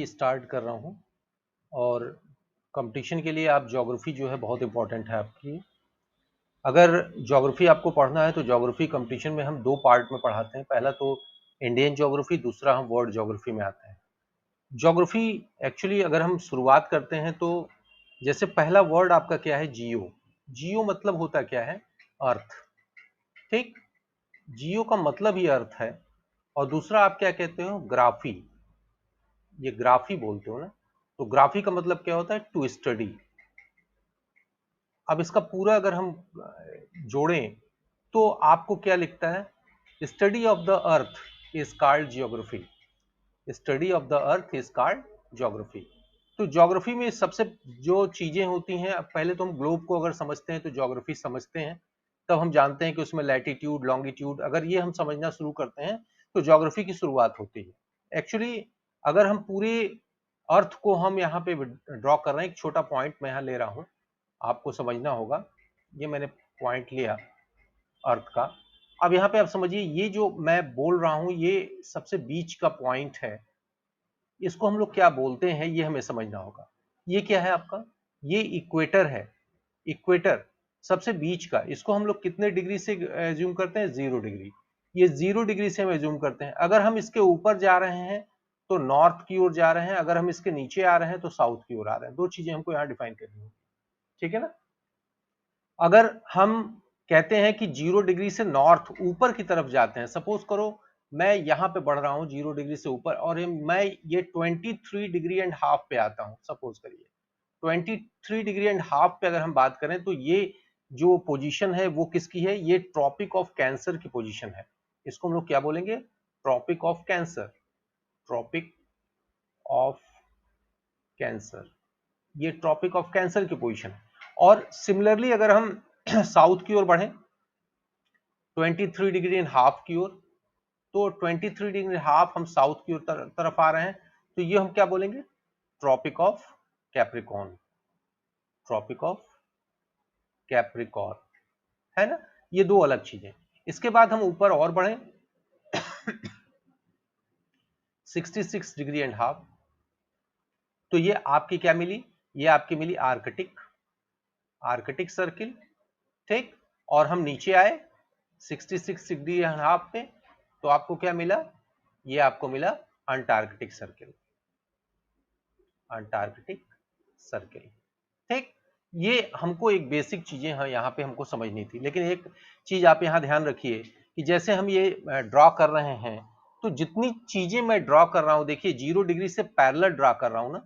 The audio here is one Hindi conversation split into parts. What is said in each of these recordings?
ज्योग्राफी स्टार्ट कर रहा हूँ और कंपटीशन के लिए आप ज्योग्राफी जो है बहुत इंपॉर्टेंट है आपकी। अगर ज्योग्राफी आपको पढ़ना है तो ज्योग्राफी कंपटीशन में हम दो पार्ट में पढ़ाते हैं। पहला तो इंडियन ज्योग्राफी, दूसरा हम वर्ल्ड ज्योग्राफी में आते हैं। ज्योग्राफी एक्चुअली अगर हम शुरुआत करते हैं तो जैसे पहला वर्ड आपका क्या है, जियो। जियो मतलब होता क्या है, अर्थ। ठीक, जियो का मतलब ही अर्थ है। और दूसरा आप क्या कहते हो, ग्राफी। ये ग्राफी बोलते हो ना, तो ग्राफी का मतलब क्या होता है, टू स्टडी। अब इसका पूरा अगर हम जोड़ें तो आपको क्या लिखता है, study of the earth is called geography. Study of the earth is called geography. तो ज्योग्राफी में सबसे जो चीजें होती हैं, पहले तो हम ग्लोब को अगर समझते हैं तो ज्योग्राफी समझते हैं, तब हम जानते हैं कि उसमें लैटिट्यूड, लॉन्गिट्यूड, अगर ये हम समझना शुरू करते हैं तो ज्योग्राफी की शुरुआत होती है। एक्चुअली अगर हम पूरे अर्थ को हम यहाँ पे ड्रॉ कर रहे हैं, एक छोटा पॉइंट मैं यहाँ ले रहा हूँ, आपको समझना होगा। ये मैंने पॉइंट लिया अर्थ का। अब यहाँ पे आप समझिए, ये जो मैं बोल रहा हूँ ये सबसे बीच का पॉइंट है। इसको हम लोग क्या बोलते हैं ये हमें समझना होगा। ये क्या है आपका, ये इक्वेटर है। इक्वेटर सबसे बीच का, इसको हम लोग कितने डिग्री से एज्यूम करते हैं, 0 डिग्री। ये 0 डिग्री से हम एज्यूम करते हैं। अगर हम इसके ऊपर जा रहे हैं तो नॉर्थ की ओर जा रहे हैं, अगर हम इसके नीचे आ रहे हैं तो साउथ की ओर आ रहे हैं। दो चीजें हमको यहाँ डिफाइन करनी है, ठीक है ना। अगर हम कहते हैं कि 0 डिग्री से नॉर्थ ऊपर की तरफ जाते हैं, सपोज करो मैं यहां पे बढ़ रहा हूं 0 डिग्री से ऊपर और मैं ये 23 डिग्री एंड हाफ पे आता हूं, सपोज करिए 23 डिग्री एंड हाफ पे अगर हम बात करें तो ये जो पोजीशन है वो किसकी है, ये ट्रॉपिक ऑफ कैंसर की पोजीशन है। इसको हम लोग क्या बोलेंगे, tropic of cancer. Tropic of cancer, ये ट्रॉपिक ऑफ कैंसर की पोजीशन है। और सिमिलरली अगर हम साउथ की ओर बढ़े 23 डिग्री एंड हाफ की ओर, तो 23 डिग्री हाफ हम साउथ की ओर तरफ आ रहे हैं, तो ये हम क्या बोलेंगे, tropic of Capricorn. Tropic of Capricorn, है ना। ये दो अलग चीजें। इसके बाद हम ऊपर और बढ़े 66 डिग्री एंड हाफ, तो ये आपकी क्या मिली, ये आपकी मिली आर्कटिक, आर्कटिक सर्किल। ठीक, और हम नीचे आए 66 डिग्री एंड हाफ पे, तो आपको क्या मिला, ये आपको मिला अंटार्कटिक सर्किल। अंटार्कटिक सर्किल, ठीक। ये हमको एक बेसिक चीजें हैं यहाँ पे हमको समझनी थी। लेकिन एक चीज आप यहाँ ध्यान रखिए कि जैसे हम ये ड्रॉ कर रहे हैं, तो जितनी चीजें मैं ड्रॉ कर रहा हूं, देखिए 0 डिग्री से पैरेलल ड्रॉ कर रहा हूं ना,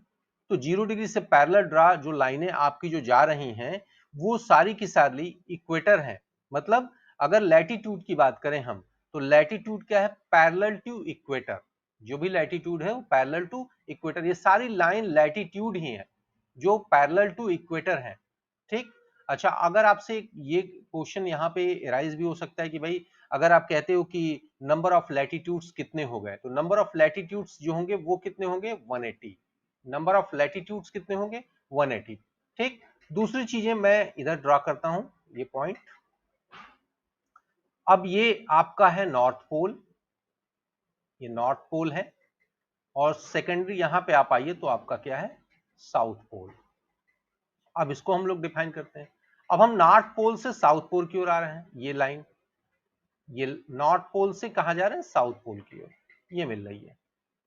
तो 0 डिग्री से पैरेलल ड्रॉ जो लाइनें आपकी जो जा रही हैं वो सारी की सारी इक्वेटर है। मतलब अगर लैटिट्यूड की बात करें हम, तो लैटिट्यूड क्या है, पैरेलल टू इक्वेटर। जो भी लैटिट्यूड है वो पैरेलल टू इक्वेटर, ये सारी लाइन लैटिट्यूड ही है जो पैरेलल टू इक्वेटर है। ठीक, अच्छा अगर आपसे ये क्वेश्चन यहाँ पे राइज भी हो सकता है कि भाई अगर आप कहते हो कि नंबर ऑफ लैटिट्यूड्स कितने हो गए, तो नंबर ऑफ लैटिट्यूड्स जो होंगे वो कितने होंगे, 180। नंबर ऑफ लैटिट्यूड्स कितने होंगे, 180। ठीक, दूसरी चीजें मैं इधर ड्रॉ करता हूं, ये पॉइंट। अब ये आपका है नॉर्थ पोल, ये नॉर्थ पोल है। और सेकेंडरी यहां पे आप आइए तो आपका क्या है, साउथ पोल। अब इसको हम लोग डिफाइन करते हैं। अब हम नॉर्थ पोल से साउथ पोल की ओर आ रहे हैं, ये लाइन, ये नॉर्थ पोल से कहां जा रहे हैं, साउथ पोल की ओर, ये मिल रही है।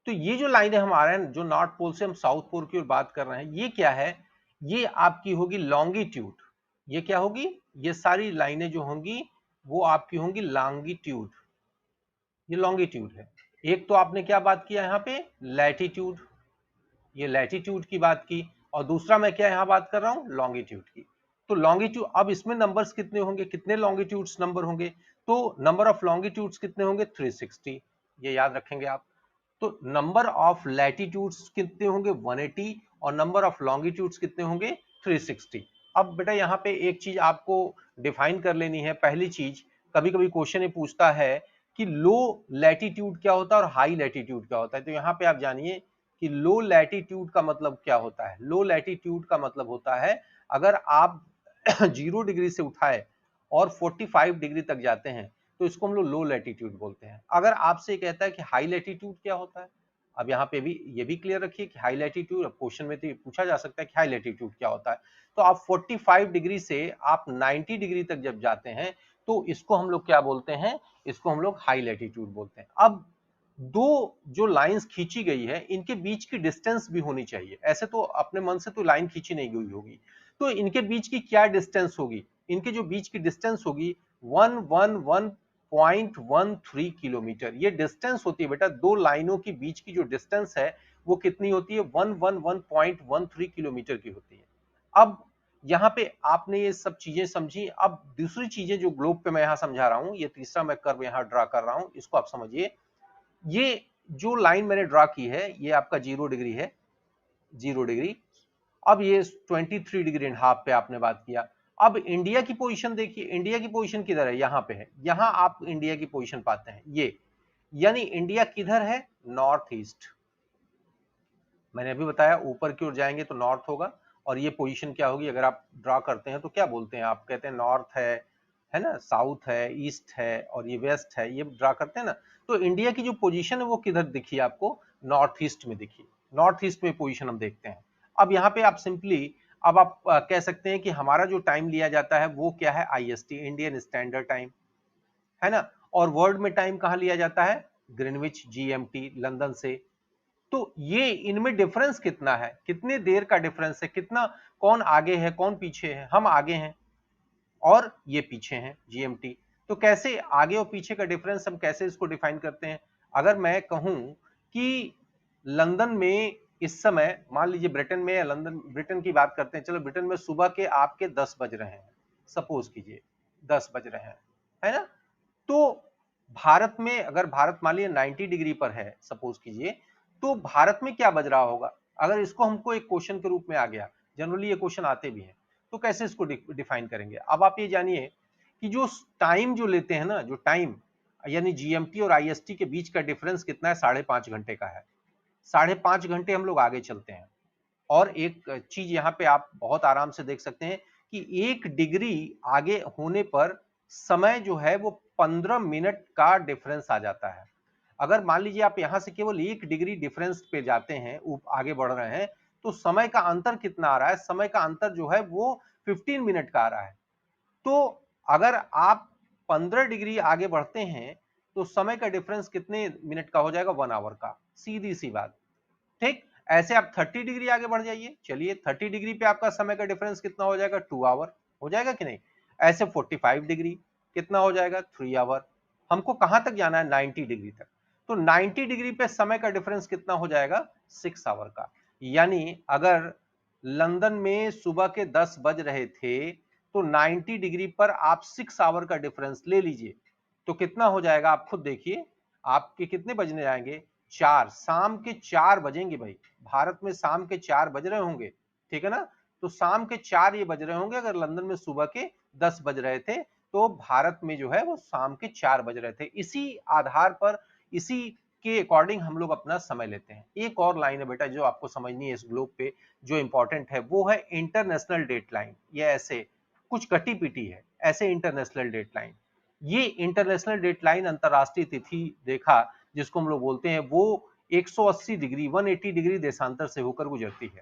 तो ये जो लाइनें हम आ रहे हैं, जो नॉर्थ पोल से हम साउथ पोल की ओर बात कर रहे हैं, ये क्या है, ये आपकी होगी लॉन्गिट्यूड। ये क्या होगी, ये सारी लाइनें जो होंगी वो आपकी होंगी लॉन्गिट्यूड। ये लॉन्गिट्यूड है। एक तो आपने क्या बात किया यहाँ पे, लैटिट्यूड, ये लैटिट्यूड की बात की, और दूसरा मैं क्या यहां बात कर रहा हूं, लॉन्गिट्यूड की। तो लॉन्गिट्यूड, अब इसमें नंबर्स कितने होंगे, कितने लॉन्गिट्यूड्स नंबर होंगे, तो नंबर ऑफ लॉन्गिट्यूड्स कितने होंगे, 360, ये याद रखेंगे आप। तो नंबर ऑफ लैटिट्यूड्स कितने होंगे, 180, और नंबर ऑफ लॉन्गिट्यूड्स कितने होंगे, 360। अब बेटा यहाँ पे एक चीज आपको डिफाइन कर लेनी है। पहली चीज, कभी कभी क्वेश्चन ये पूछता है कि लो लैटिट्यूड क्या होता है और हाई लैटिट्यूड क्या होता है, तो यहाँ पे आप जानिए कि लो लैटिट्यूड का मतलब क्या होता है। लो लैटिट्यूड का मतलब होता है अगर आप 0 डिग्री से उठाए और 45 डिग्री तक जाते हैं तो इसको हम लोग लो लैटिट्यूड बोलते हैं। अगर आपसे कहता है कि हाई लैटिट्यूड क्या होता है, अब यहाँ पे भी ये भी क्लियर रखिए कि हाई लैटिट्यूड, क्वेश्चन में तो पूछा जा सकता है कि हाई लैटिट्यूड क्या होता है। तो आप 45 डिग्री से आप 90 डिग्री तक जब जाते हैं तो इसको हम लोग क्या बोलते हैं, इसको हम लोग हाई लैटिट्यूड बोलते हैं। अब दो जो लाइंस खींची गई है इनके बीच की डिस्टेंस भी होनी चाहिए। ऐसे तो अपने मन से तो लाइन खींची नहीं गई होगी, तो इनके बीच की क्या डिस्टेंस होगी, इनके जो बीच की डिस्टेंस होगी 111.13 किलोमीटर। ये डिस्टेंस होती है बेटा, दो लाइनों के बीच की जो डिस्टेंस है वो कितनी होती है, 111.13 किलोमीटर की होती है। अब यहाँ पे आपने ये सब चीजें समझी। अब दूसरी चीजें जो ग्लोब पे मैं यहाँ समझा रहा हूँ, ये तीसरा मैं कर्व यहाँ ड्रा कर रहा हूँ, इसको आप समझिए। ये जो लाइन मैंने ड्रा की है ये आपका 0 डिग्री है, 0 डिग्री। अब ये 23 डिग्री एंड हाफ पे आपने बात किया। अब इंडिया की पोजीशन देखिए, इंडिया की पोजीशन किधर है, यहां पे है। यहां आप इंडिया की पोजीशन पाते हैं ये, यानी इंडिया किधर है, नॉर्थ ईस्ट। मैंने अभी बताया ऊपर की ओर जाएंगे तो नॉर्थ होगा, और ये पोजीशन क्या होगी, अगर आप ड्रा करते हैं तो क्या बोलते हैं आप, कहते हैं नॉर्थ है ना, साउथ है, ईस्ट है, और ये वेस्ट है, ये ड्रा करते हैं ना। तो इंडिया की जो पोजीशन है वो किधर दिखी आपको, नॉर्थ ईस्ट में दिखी। नॉर्थ ईस्ट में पोजीशन हम देखते हैं। अब यहाँ पे आप सिंपली अब आप कह सकते हैं कि हमारा जो टाइम लिया जाता है वो क्या है, आईएसटी, इंडियन स्टैंडर्ड टाइम, है ना। और वर्ल्ड में टाइम कहाँ लिया जाता है, ग्रीनविच, जीएमटी, लंदन से। तो ये इनमें डिफरेंस कितना है, कितने देर का डिफरेंस है, कितना, कौन आगे है कौन पीछे है, हम आगे हैं और ये पीछे हैं, जीएमटी। तो कैसे आगे और पीछे का डिफरेंस हम कैसे इसको डिफाइन करते हैं। अगर मैं कहूं कि लंदन में इस समय, मान लीजिए ब्रिटेन में या लंदन, ब्रिटेन की बात करते हैं, चलो ब्रिटेन में सुबह के आपके 10 बज रहे हैं, सपोज कीजिए 10 बज रहे हैं, है ना। तो भारत में, अगर भारत मान लीजिए 90 डिग्री पर है सपोज कीजिए, तो भारत में क्या बज रहा होगा। अगर इसको हमको एक क्वेश्चन के रूप में आ गया, जनरली ये क्वेश्चन आते भी हैं, तो कैसे इसको डिफाइन करेंगे। अब आप ये जानिए कि जो टाइम जो लेते हैं ना, जो टाइम यानी जीएमटी और आईएसटी के बीच का डिफरेंस कितना है, 5.5 घंटे का है। 5.5 घंटे हम लोग आगे चलते हैं। और एक चीज यहाँ पे आप बहुत आराम से देख सकते हैं कि 1 डिग्री आगे होने पर समय जो है वो 15 मिनट का डिफरेंस आ जाता है। अगर मान लीजिए आप यहां से केवल 1 डिग्री डिफरेंस पे जाते हैं, आगे बढ़ रहे हैं, तो समय का अंतर कितना आ रहा है, समय का अंतर जो है वो 15 मिनट का आ रहा है। तो अगर आप 15 डिग्री आगे बढ़ते हैं तो समय का डिफरेंस कितने मिनट का हो जाएगा, 1 आवर का, सीधी सी बात। ठीक, ऐसे आप 30 डिग्री आगे बढ़ जाइए, चलिए 30 डिग्री पे आपका समय का डिफरेंस कितना हो जाएगा, 2 आवर हो जाएगा कि नहीं। ऐसे 45 डिग्री कितना हो जाएगा, 3 आवर। हमको कहां तक जाना है, 90 डिग्री तक। तो 90 डिग्री पे समय का डिफरेंस कितना हो जाएगा, 6 आवर का। यानी अगर लंदन में सुबह के 10 बज रहे थे तो 90 डिग्री पर आप 6 आवर का डिफरेंस ले लीजिए, तो कितना हो जाएगा आप खुद देखिए, आपके कितने बजने जाएंगे, 4, शाम के 4 बजेंगे भाई। भारत में शाम के 4 बज रहे होंगे, ठीक है ना। तो शाम के 4 ये बज रहे होंगे, अगर लंदन में सुबह के 10 बज रहे थे तो भारत में जो है वो शाम के 4 बज रहे थे। इसी आधार पर, इसी के अकॉर्डिंग हम लोग अपना समय लेते हैं। एक और लाइन है बेटा जो आपको समझनी है इस ग्लोब पे, जो इंपॉर्टेंट है, वो है इंटरनेशनल डेट लाइन। ये ऐसे कुछ कटी पिटी है, ऐसे इंटरनेशनल डेट लाइन। ये इंटरनेशनल डेट लाइन, अंतरराष्ट्रीय तिथि रेखा जिसको हम लोग बोलते हैं, वो 180 डिग्री, 180 डिग्री देशांतर से होकर गुजरती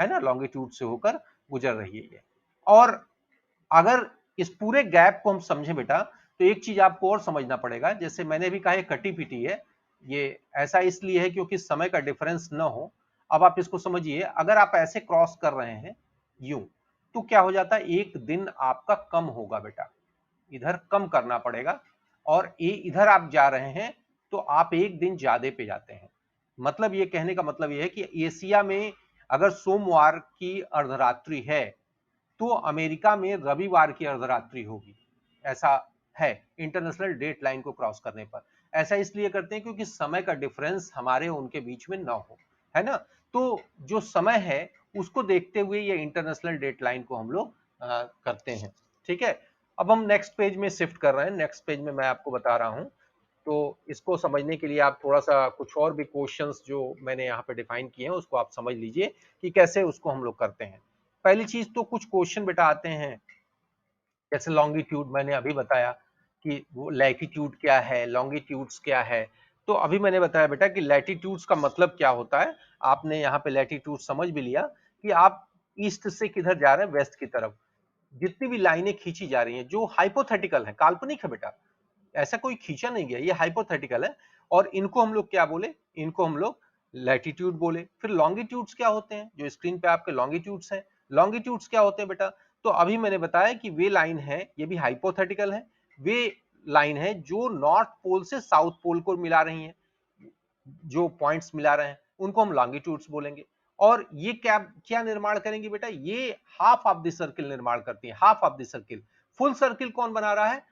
है ना, लॉन्गिट्यूड से होकर गुजर रही है ये। और अगर इस पूरे गैप को हम समझें बेटा, तो एक चीज आपको और समझना पड़ेगा, जैसे मैंने भी कहा ये कटी पिटी है, ये ऐसा इसलिए है क्योंकि समय का डिफरेंस ना हो। अब आप इसको समझिए, अगर आप ऐसे क्रॉस कर रहे हैं यूं, तो क्या हो जाता है, एक दिन आपका कम होगा बेटा, इधर कम करना पड़ेगा। और ये इधर आप जा रहे हैं तो आप एक दिन ज्यादा पे जाते हैं। मतलब ये कहने का मतलब ये है कि एशिया में अगर सोमवार की अर्धरात्रि है तो अमेरिका में रविवार की अर्धरात्रि होगी। ऐसा है इंटरनेशनल डेट लाइन को क्रॉस करने पर। ऐसा इसलिए करते हैं क्योंकि समय का डिफरेंस हमारे उनके बीच में ना हो, है ना। तो जो समय है उसको देखते हुए ये इंटरनेशनल डेट लाइन को हम लोग करते हैं, ठीक है। अब हम नेक्स्ट पेज में शिफ्ट कर रहे हैं, नेक्स्ट पेज में मैं आपको बता रहा हूं। तो इसको समझने के लिए आप थोड़ा सा कुछ और भी क्वेश्चंस जो मैंने यहाँ पे डिफाइन किए हैं उसको आप समझ लीजिए कि कैसे उसको हम लोग करते हैं। पहली चीज तो कुछ क्वेश्चन बेटा आते हैं, जैसे लॉन्गिट्यूड मैंने अभी बताया कि वो लैटिट्यूड क्या है, लॉन्गिट्यूड्स क्या है। तो अभी मैंने बताया बेटा कि लैटिट्यूड्स का मतलब क्या होता है। आपने यहाँ पे लैटिट्यूड समझ भी लिया कि आप ईस्ट से किधर जा रहे हैं, वेस्ट की तरफ। जितनी भी लाइनें खींची जा रही हैं जो हाइपोथेटिकल है, काल्पनिक है बेटा, ऐसा कोई खींचा नहीं गया, ये हाइपोथेटिकल है। और इनको हम लोग क्या बोले, इनको हम लोग लैटिट्यूड बोले। फिर लॉन्गिट्यूड्स क्या होते हैं, जो स्क्रीन पे आपके लॉन्गिट्यूड्स हैं, लॉन्गिट्यूड्स क्या होते हैं बेटा। तो अभी मैंने बताया कि वे लाइन है, ये भी हाइपोथेटिकल है, वे लाइन है जो नॉर्थ पोल से साउथ पोल को मिला रही हैं, जो पॉइंट्स मिला रहे हैं उनको हम लॉन्गिट्यूड्स बोलेंगे। और ये क्या क्या निर्माण करेंगे बेटा, ये हाफ ऑफ द सर्किल निर्माण करती है, half of the circle. Full circle कौन बना रहा है,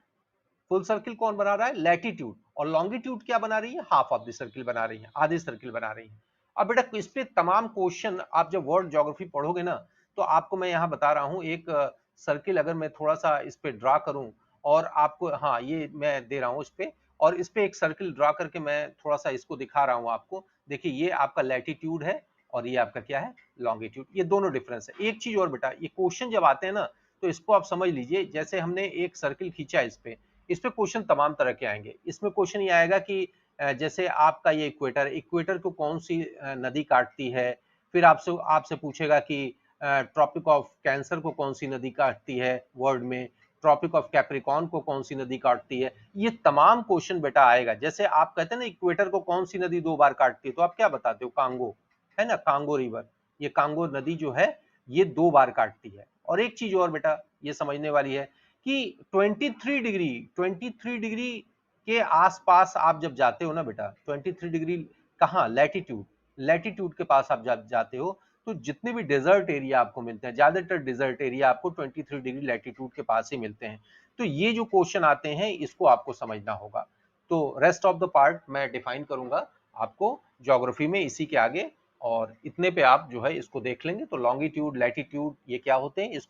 फुल सर्किल कौन बना रहा है, लैटिट्यूड। और लॉन्गिट्यूड क्या बना रही है, हाफ ऑफ द सर्किल बना रही है, आधी सर्किल बना रही है। अब बेटा इस पे तमाम क्वेश्चन आप जब वर्ल्ड ज्योग्राफी पढ़ोगे ना, तो आपको मैं यहाँ बता रहा हूँ एक सर्किल अगर मैं थोड़ा सा इस पे ड्रा करूं और आपको, हाँ ये मैं दे रहा हूँ इस पे, और इस पे एक सर्किल ड्रा करके मैं थोड़ा सा इसको दिखा रहा हूँ आपको। देखिए ये आपका लैटिट्यूड है और ये आपका क्या है, लॉन्गिट्यूड। ये दोनों डिफरेंस है। एक चीज और बेटा, ये क्वेश्चन जब आते हैं ना तो इसको आप समझ लीजिए, जैसे हमने एक सर्किल खींचा इस पे क्वेश्चन तमाम तरह के आएंगे। इसमें क्वेश्चन ये आएगा कि जैसे आपका ये इक्वेटर, इक्वेटर को कौन सी नदी काटती है। फिर आपसे आपसे पूछेगा कि ट्रॉपिक ऑफ कैंसर को कौन सी नदी काटती है वर्ल्ड में, ट्रॉपिक ऑफ कैप्रिकॉर्न को कौन सी नदी काटती है। ये तमाम क्वेश्चन बेटा आएगा। जैसे आप कहते हैं ना इक्वेटर को कौन सी नदी 2 बार काटती है, तो आप क्या बताते हो, कांगो, है ना, कांगो रिवर। ये कांगो नदी जो है ये 2 बार काटती है। और एक चीज और बेटा ये समझने वाली है कि 23 डिग्री के आसपास आप जब जाते हो ना बेटा, 23 डिग्री कहाँ, लैटिट्यूड, लैटिट्यूड के पास आप जब जाते हो तो जितने भी डेजर्ट एरिया आपको मिलते हैं, ज्यादातर डेजर्ट एरिया आपको 23 डिग्री लैटिट्यूड के पास ही मिलते हैं। तो ये जो क्वेश्चन आते हैं इसको आपको समझना होगा। तो रेस्ट ऑफ द पार्ट मैं डिफाइन करूंगा आपको ज्योग्राफी में इसी के आगे, और इतने पे आप जो है इसको देख लेंगे। तो लॉन्गिट्यूड, लैटिट्यूड ये क्या होते हैं इसको